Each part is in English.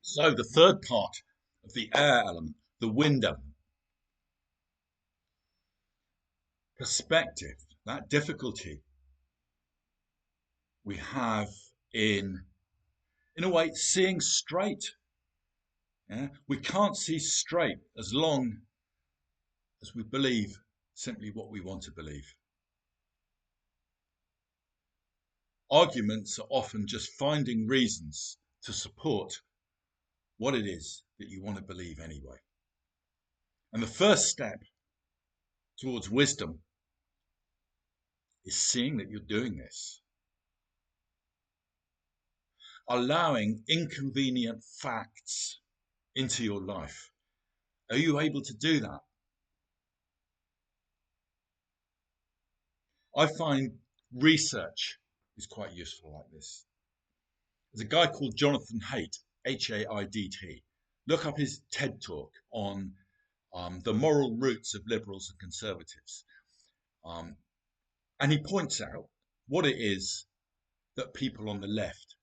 So the third part of the air element, the window, perspective, that difficulty we have in a way, seeing straight. Yeah? We can't see straight as long as we believe simply what we want to believe. Arguments are often just finding reasons to support what it is that you want to believe anyway. And the first step towards wisdom is seeing that you're doing this, allowing inconvenient facts into your life. Are you able to do that? I find research is quite useful like this. There's a guy called Jonathan Haidt, Haidt. Look up his TED talk on the moral roots of liberals and conservatives. Um, and he points out what it is that people on the left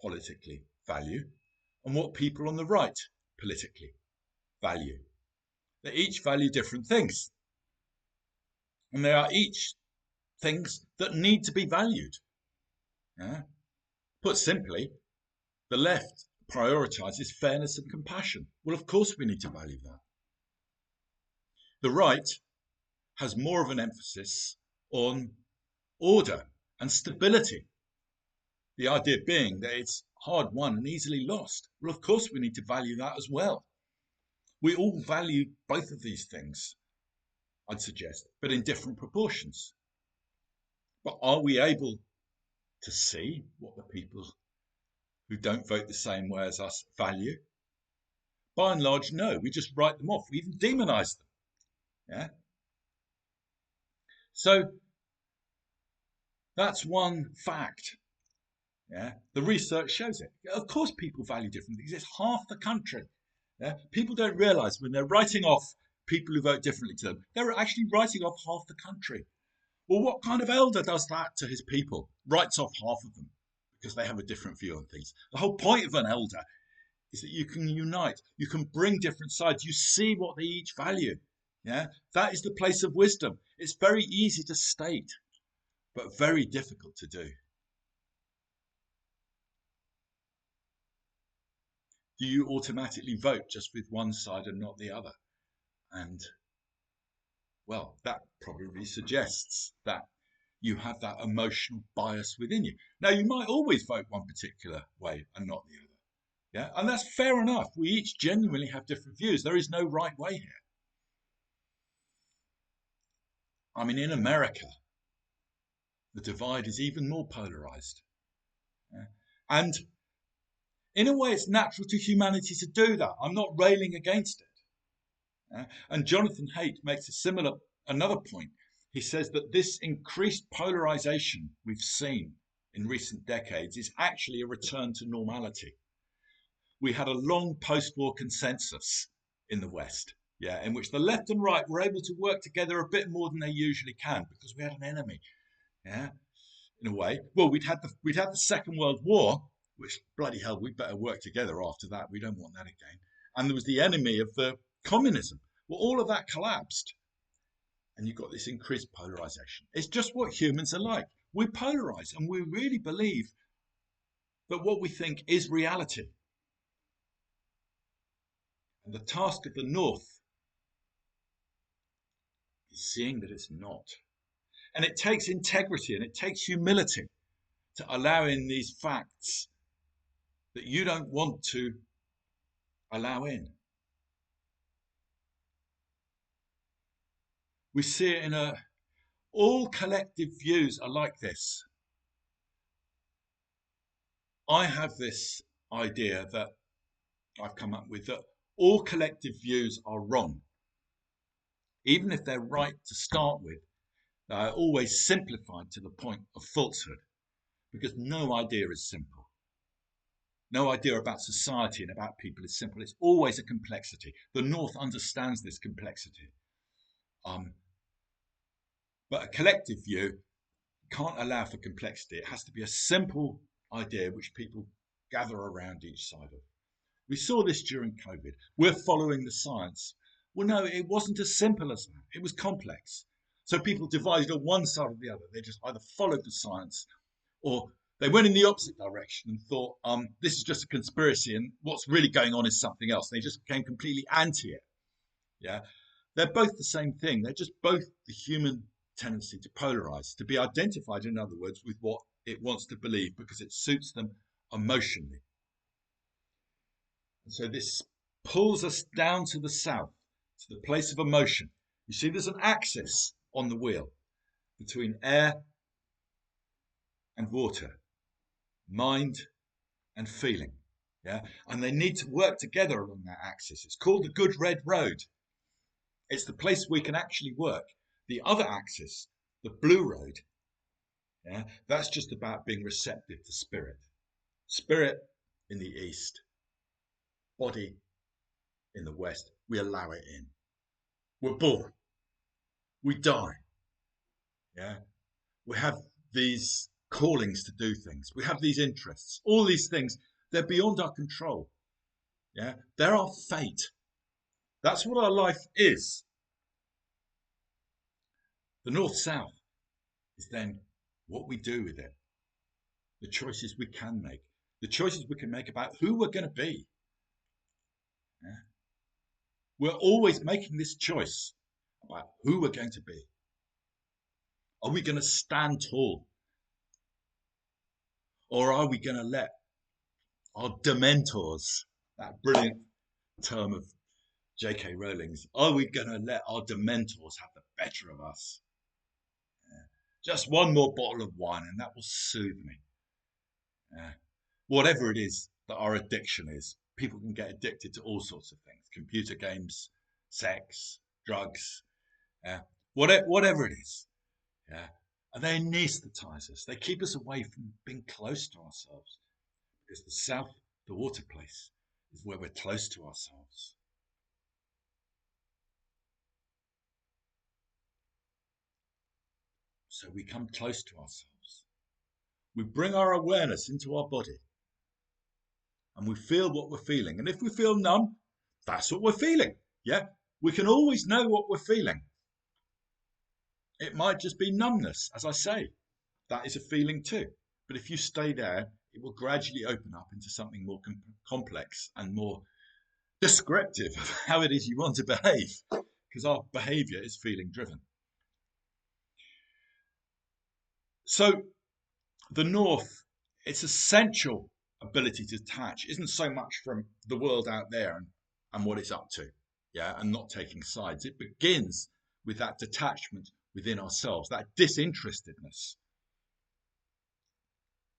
politically value and what people on the right politically value. They each value different things. And they are each things that need to be valued. Yeah? Put simply, the left prioritizes fairness and compassion. Well, of course we need to value that. The right has more of an emphasis on order and stability. The idea being that it's hard won and easily lost. Well, of course we need to value that as well. We all value both of these things, I'd suggest, but in different proportions. But are we able to see what the people who don't vote the same way as us value? By and large, no. We just write them off. We even demonize them. Yeah. So that's one fact. Yeah. The research shows it. Of course, people value different things. It's half the country. Yeah. People don't realise when they're writing off people who vote differently to them, they're actually writing off half the country. Well, what kind of elder does that to his people? Writes off half of them because they have a different view on things. The whole point of an elder is that you can unite, you can bring different sides, you see what they each value. Yeah, that is the place of wisdom. It's very easy to state, but very difficult to do. Do you automatically vote just with one side and not the other? And well, that probably suggests that you have that emotional bias within you. Now, you might always vote one particular way and not the other. Yeah, and that's fair enough. We each genuinely have different views. There is no right way here. I mean, in America, the divide is even more polarized. Yeah? And in a way, it's natural to humanity to do that. I'm not railing against it. Yeah? And Jonathan Haidt makes another point. He says that this increased polarization we've seen in recent decades is actually a return to normality. We had a long post-war consensus in the West, yeah, in which the left and right were able to work together a bit more than they usually can because we had an enemy, yeah, in a way. Well, we'd had the Second World War, which bloody hell, we better work together after that. We don't want that again. And there was the enemy of the communism. Well, all of that collapsed, and you've got this increased polarization. It's just what humans are like. We polarize, and we really believe that what we think is reality. And the task of the North is seeing that it's not. And it takes integrity and it takes humility to allow in these facts that you don't want to allow in. We see it all collective views are like this. I have this idea that I've come up with that all collective views are wrong. Even if they're right to start with, they are always simplified to the point of falsehood because no idea is simple. No idea about society and about people is simple. It's always a complexity. The North understands this complexity. But a collective view can't allow for complexity. It has to be a simple idea which people gather around each side of. We saw this during COVID. We're following the science. Well, no, it wasn't as simple as that. It was complex. So people divided on one side or the other. They just either followed the science or they went in the opposite direction and thought, this is just a conspiracy and what's really going on is something else. They just became completely anti it. Yeah. They're both the same thing. They're just both the human tendency to polarize, to be identified, in other words, with what it wants to believe because it suits them emotionally. And so this pulls us down to the south, to the place of emotion. You see, there's an axis on the wheel between air and water, mind and feeling. Yeah, and they need to work together along that axis. It's called the good red road. It's the place we can actually work. The other axis, the blue road, yeah, that's just about being receptive to spirit. Spirit in the east, body in the west. We allow it in. We're born. We die. Yeah, we have these callings to do things. We have these interests. All these things, they're beyond our control. Yeah, they're our fate. That's what our life is. The north-south is then what we do with it, the choices we can make, the choices we can make about who we're going to be. Yeah? We're always making this choice about who we're going to be. Are we going to stand tall? Or are we going to let our dementors, that brilliant term of J.K. Rowling's, are we going to let our dementors have the better of us? Yeah. Just one more bottle of wine and that will soothe me. Yeah. Whatever it is that our addiction is, people can get addicted to all sorts of things: computer games, sex, drugs, whatever it is. Yeah. And they anesthetize us. They keep us away from being close to ourselves. Because the south, the water place, is where we're close to ourselves. So we come close to ourselves. We bring our awareness into our body. And we feel what we're feeling. And if we feel numb, that's what we're feeling. Yeah. We can always know what we're feeling. It might just be numbness, as I say. That is a feeling too. But if you stay there, it will gradually open up into something more complex and more descriptive of how it is you want to behave, because our behavior is feeling driven. So the north, its essential ability to detach isn't so much from the world out there and what it's up to, yeah, and not taking sides. It begins with that detachment within ourselves, that disinterestedness,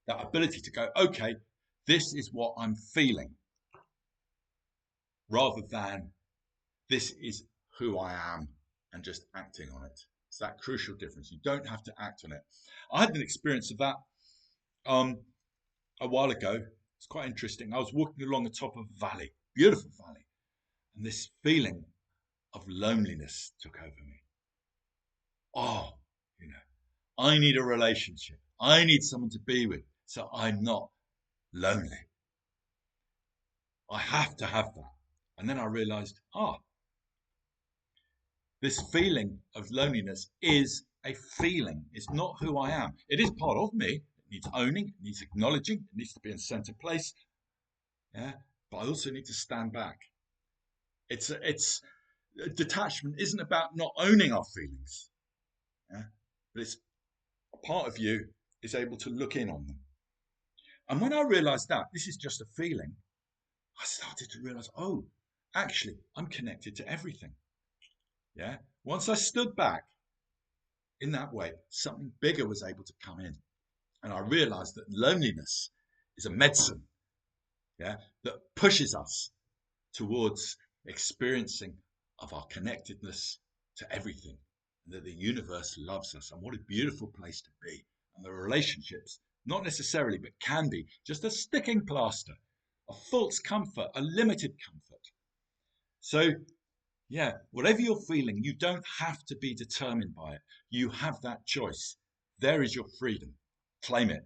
that ability to go, okay, this is what I'm feeling, rather than this is who I am and just acting on it. It's that crucial difference. You don't have to act on it. I had an experience of that a while ago. It's quite interesting. I was walking along the top of a valley, beautiful valley, and this feeling of loneliness took over me. Oh, you know, I need a relationship. I need someone to be with, so I'm not lonely. I have to have that. And then I realized, this feeling of loneliness is a feeling. It's not who I am. It is part of me. It needs owning, it needs acknowledging, it needs to be in center place. Yeah. But I also need to stand back. It's detachment isn't about not owning our feelings. Yeah. But it's a part of you is able to look in on them. And when I realized that this is just a feeling, I started to realize, oh, actually, I'm connected to everything. Yeah. Once I stood back in that way, something bigger was able to come in. And I realized that loneliness is a medicine, yeah, that pushes us towards experiencing of our connectedness to everything, and that the universe loves us. And what a beautiful place to be. And the relationships, not necessarily, but can be just a sticking plaster, a false comfort, a limited comfort. So yeah, whatever you're feeling, you don't have to be determined by it. You have that choice. There is your freedom. Claim it.